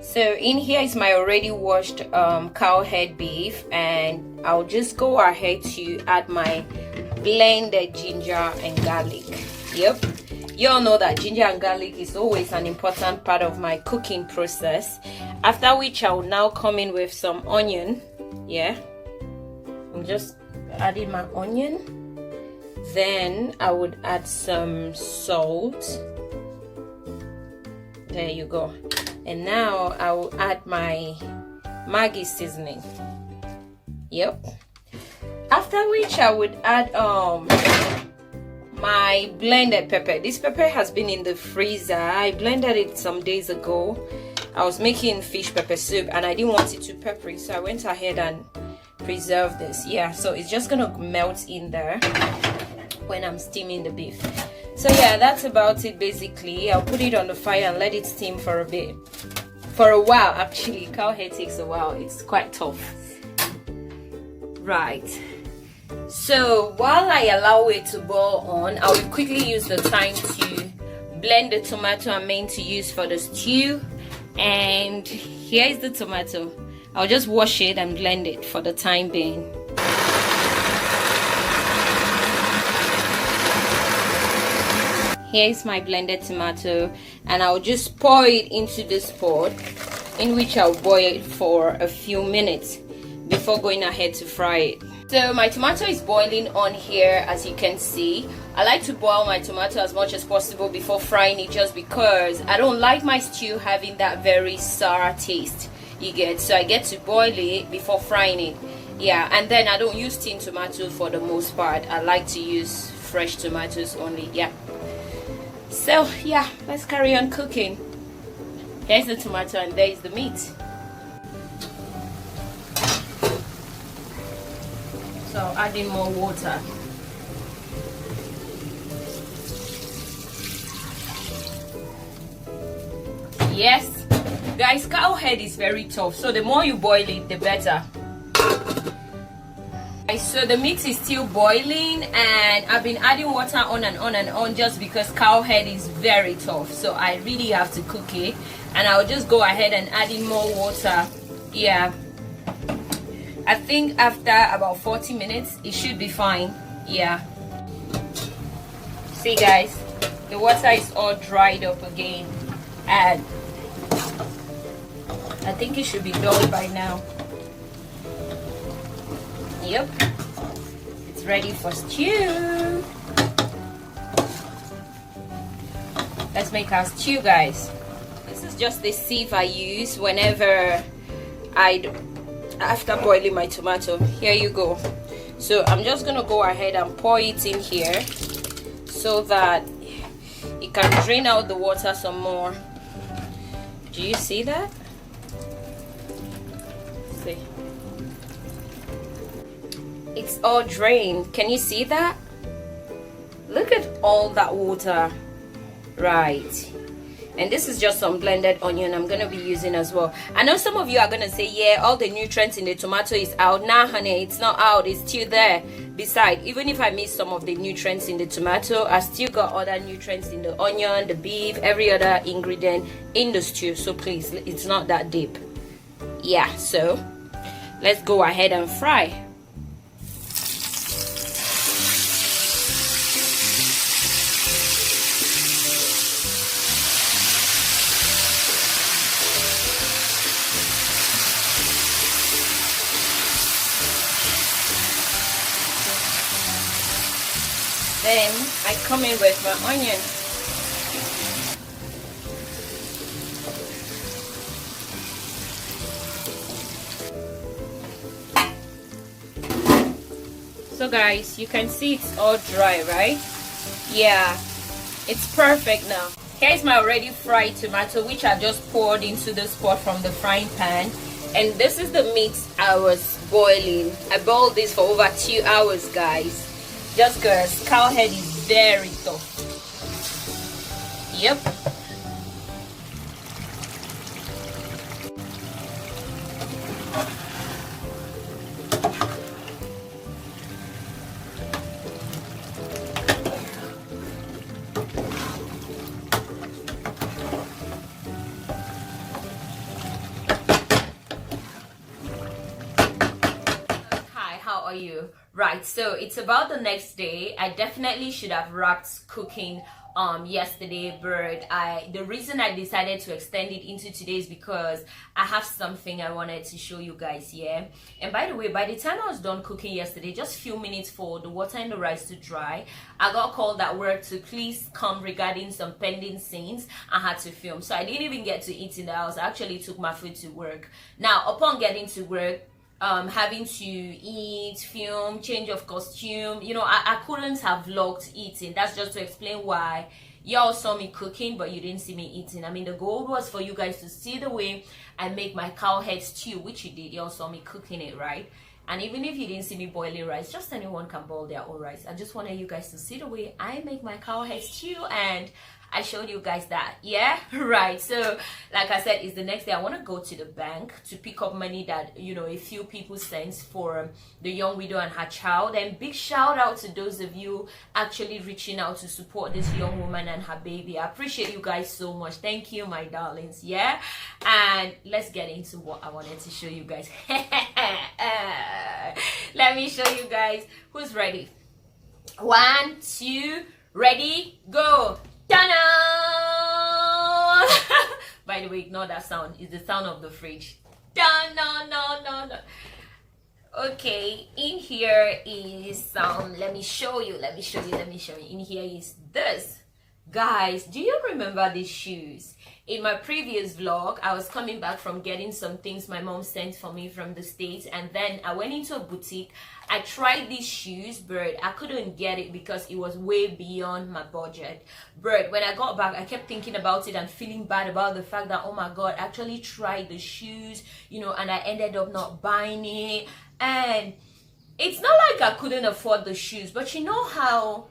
So in here is my already washed cow head beef, and I'll just go ahead to add my blended ginger and garlic. Yep, you all know that ginger and garlic is always an important part of my cooking process. After which I will now come in with some onion. Yeah, I'm just adding my onion. Then I would add some salt. There you go. And now I will add my Maggi seasoning. Yep. After which I would add my blended pepper. This pepper has been in the freezer. I blended it some days ago. I was making fish pepper soup and I didn't want it too peppery, so I went ahead and preserved this. Yeah, so it's just gonna melt in there when I'm steaming the beef. So yeah, that's about it basically. I'll put it on the fire and let it steam for a bit. For a while actually. Cow head takes a while. It's quite tough. Right. So while I allow it to boil on, I will quickly use the time to blend the tomato I'm meant to use for the stew. And here is the tomato. I'll just wash it and blend it for the time being. Here is my blended tomato, and I'll just pour it into this pot, in which I'll boil it for a few minutes before going ahead to fry it. So my tomato is boiling on here, as you can see. I like to boil my tomato as much as possible before frying it, just because I don't like my stew having that very sour taste, you get. So I get to boil it before frying it. Yeah, and then I don't use tin tomato for the most part. I like to use fresh tomatoes only. Yeah. So yeah, let's carry on cooking. Here's the tomato and there's the meat. So adding more water. Yes, guys, cow head is very tough, so the more you boil it, the better. So the meat is still boiling, and I've been adding water on and on and on, just because cow head is very tough, so I really have to cook it. And I'll just go ahead and add in more water. Yeah, I think after about 40 minutes it should be fine. Yeah, see guys, the water is all dried up again, and I think it should be done by now. Yep, it's ready for stew. Let's make our stew, guys. This is just the sieve I use whenever after boiling my tomato. Here you go. So I'm just gonna go ahead and pour it in here so that it can drain out the water some more. Do you see that? See, it's all drained. Can you see that? Look at all that water. Right. And this is just some blended onion I'm gonna be using as well. I know some of you are gonna say, yeah, all the nutrients in the tomato is out. Nah honey, it's not out, it's still there. Besides, even if I miss some of the nutrients in the tomato, I still got other nutrients in the onion, the beef, every other ingredient in the stew. So please, it's not that deep. Yeah, so let's go ahead and fry. Then I come in with my onion. So guys, you can see it's all dry, right? Yeah, it's perfect now. Here's my already fried tomato, which I just poured into this pot from the frying pan. And this is the meat I was boiling. I boiled this for over 2 hours, guys. Just because cow head is very tough. Yep. are you? Right, so it's about the next day. I definitely should have wrapped cooking yesterday, but the reason I decided to extend it into today is because I have something I wanted to show you guys here. And by the way, by the time I was done cooking yesterday, just a few minutes for the water and the rice to dry, I got called at work to please come regarding some pending scenes I had to film. So I didn't even get to eat in the house. I actually took my food to work. Now, upon getting to work, having to eat, film, change of costume, you know, I couldn't have vlogged eating. That's just to explain why y'all saw me cooking but you didn't see me eating. I mean, the goal was for you guys to see the way I make my cow head stew, which you did. Y'all saw me cooking it, right? And even if you didn't see me boiling rice, just anyone can boil their own rice. I just wanted you guys to see the way I make my cow head stew, and I showed you guys that. Yeah, right. So like I said, it's the next day. I want to go to the bank to pick up money that, you know, a few people sent for the young widow and her child. And big shout out to those of you actually reaching out to support this young woman and her baby. I appreciate you guys so much. Thank you, my darlings. Yeah, and let's get into what I wanted to show you guys. Let me show you guys. Who's ready? 1, 2, ready, go. Ta-da! By the way, ignore that sound. It's the sound of the fridge. No. Okay, in here is let me show you. In here is this. Guys, do you remember these shoes? In my previous vlog, I was coming back from getting some things my mom sent for me from the States, and then I went into a boutique. I tried these shoes, but I couldn't get it because it was way beyond my budget. But when I got back, I kept thinking about it and feeling bad about the fact that, oh my god, I actually tried the shoes, you know, and I ended up not buying it. And it's not like I couldn't afford the shoes, but you know how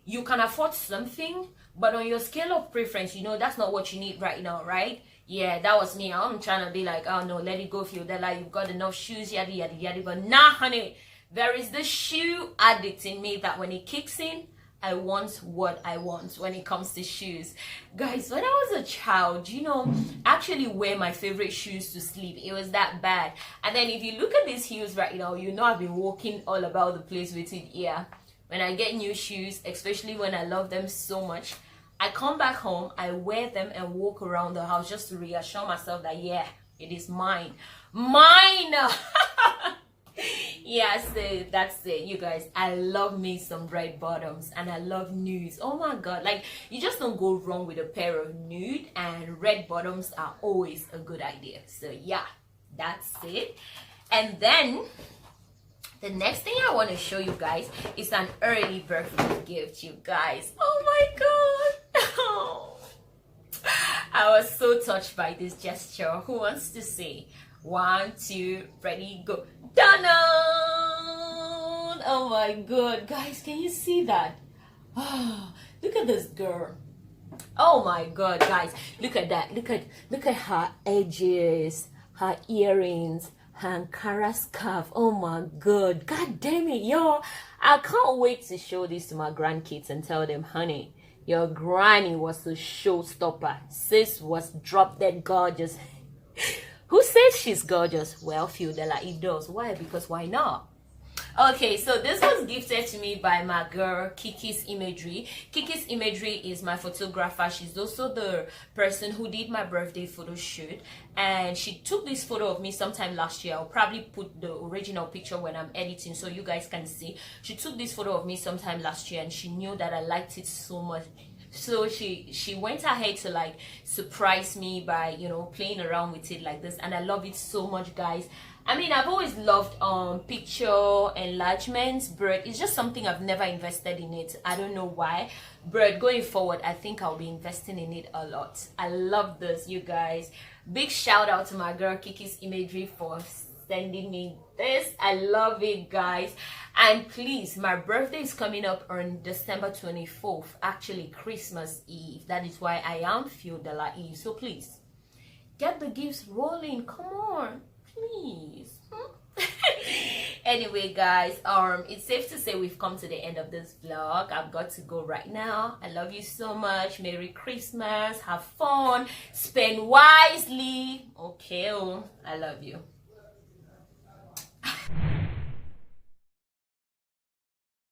you can afford something, but on your scale of preference, you know, that's not what you need right now, right? Yeah, that was me. I'm trying to be like, oh no, let it go, Fiodella. You've got enough shoes, yada, yada, yada. But nah, honey, there is the shoe addict in me that when it kicks in, I want what I want when it comes to shoes. Guys, when I was a child, you know, I actually wear my favorite shoes to sleep. It was that bad. And then if you look at these heels right now, you know I've been walking all about the place with it. Yeah, when I get new shoes, especially when I love them so much, I come back home, I wear them and walk around the house just to reassure myself that, yeah, it is mine. Mine! Yeah, so that's it, you guys. I love me some red bottoms and I love nudes. Oh my god, like, you just don't go wrong with a pair of nude, and red bottoms are always a good idea. So yeah, that's it. And then the next thing I want to show you guys is an early birthday gift, you guys. Oh my god. I was so touched by this gesture. Who wants to say? 1, 2, ready, go. Done! Oh my god, guys, can you see that? Oh, look at this girl. Oh my god, guys, look at that. Look at her edges, her earrings, her Ankara scarf. Oh my god, god damn it, yo. I can't wait to show this to my grandkids and tell them, honey, your granny was a showstopper. Sis was drop dead gorgeous. Who says she's gorgeous? Well, Fiodella, it does. Why? Because why not? Okay, so this was gifted to me by my girl Kiki's Imagery. Kiki's Imagery is my photographer. She's also the person who did my birthday photo shoot, and she took this photo of me sometime last year. I'll probably put the original picture when I'm editing so you guys can see. She took this photo of me sometime last year and she knew that I liked it so much. So she went ahead to like surprise me by, you know, playing around with it like this, and I love it so much, guys. I mean, I've always loved picture enlargements, but it's just something I've never invested in it. I don't know why, but going forward, I think I'll be investing in it a lot. I love this, you guys. Big shout out to my girl Kiki's Imagery for sending me this. I love it, guys. And please, my birthday is coming up on December 24th, actually Christmas Eve. That is why I am Fiodella Eve. So please get the gifts rolling. Come on, please. Anyway, guys, it's safe to say we've come to the end of this vlog. I've got to go right now. I love you so much. Merry Christmas. Have fun. Spend wisely. Okay, I love you.